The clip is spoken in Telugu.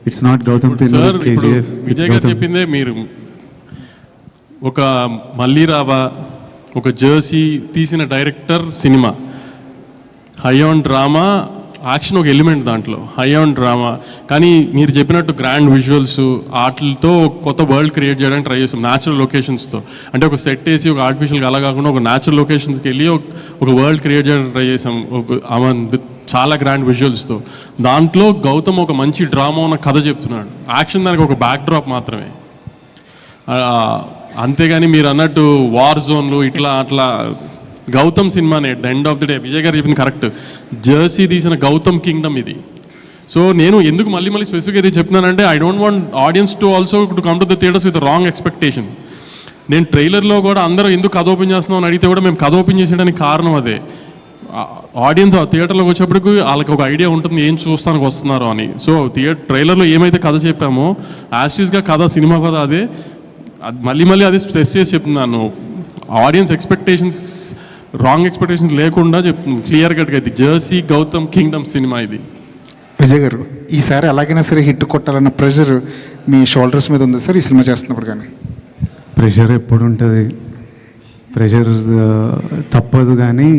It's not Gautam తిన్నూర్ KGF. Vijay గారు చెప్పిందే మీరు ఒక మల్లీరావా, ఒక జెర్సీ తీసిన director cinema, high on drama, action ఒక ఎలిమెంట్ దాంట్లో, హై ఆన్ డ్రామా. కానీ మీరు చెప్పినట్టు గ్రాండ్ విజువల్స్ ఆటలతో కొత్త వరల్డ్ క్రియేట్ చేయడానికి ట్రై చేస్తాం, న్యాచురల్ లొకేషన్స్తో. అంటే ఒక సెట్ వేసి ఒక ఆర్టిఫిషియల్గా అలా కాకుండా ఒక న్యాచురల్ లొకేషన్స్కి వెళ్ళి ఒక వరల్డ్ క్రియేట్ చేయడానికి ట్రై చేసాం, చాలా గ్రాండ్ విజువల్స్తో. దాంట్లో గౌతమ్ ఒక మంచి డ్రామా ఉన్న కథ చెప్తున్నాడు, యాక్షన్ దానికి ఒక బ్యాక్ డ్రాప్ మాత్రమే. అంతేగాని మీరు అన్నట్టు వార్ జోన్లు ఇట్లా అట్లా గౌతమ్ సినిమానే at the end of the day. Vijay గారు చెప్పింది కరెక్ట్, జెర్సీ తీసిన గౌతమ్ కింగ్డమ్ ఇది. సో నేను ఎందుకు మళ్ళీ స్పెసిఫిక్గా ఇది చెప్తున్నానంటే, I don't want audience to also to come to the theatres with wrong expectation. నేను ట్రైలర్లో కూడా అందరూ ఎందుకు కథ ఓపెన్ చేస్తున్నాం అని అడిగితే కూడా మేము కథ ఓపెన్ చేసేయడానికి కారణం అదే. ఆడియన్స్ ఆ థియేటర్లోకి వచ్చేప్పటికి వాళ్ళకి ఒక ఐడియా ఉంటుంది ఏం చూస్తానికి వస్తున్నారు అని. సో ట్రైలర్లో ఏమైతే కథ చెప్పామో యాస్టీస్గా కథ, సినిమా కథ అదే. మళ్ళీ అదే స్ట్రెస్ చేసి చెప్తున్నాను, ఆడియన్స్ ఎక్స్పెక్టేషన్స్, రాంగ్ ఎక్స్పెక్టేషన్స్ లేకుండా క్లియర్ కట్గా ఇది జెర్సీ గౌతమ్ కింగ్డమ్ సినిమా ఇది. విజయ్ గారు, ఈసారి ఎలాగైనా సరే హిట్ కొట్టాలన్న ప్రెషర్ మీ షోల్డర్స్ మీద ఉంది సార్ ఈ సినిమా చేస్తున్నప్పుడు? కానీ ప్రెషర్ ఎప్పుడు ఉంటుంది, ప్రెషర్ తప్పదు, కానీ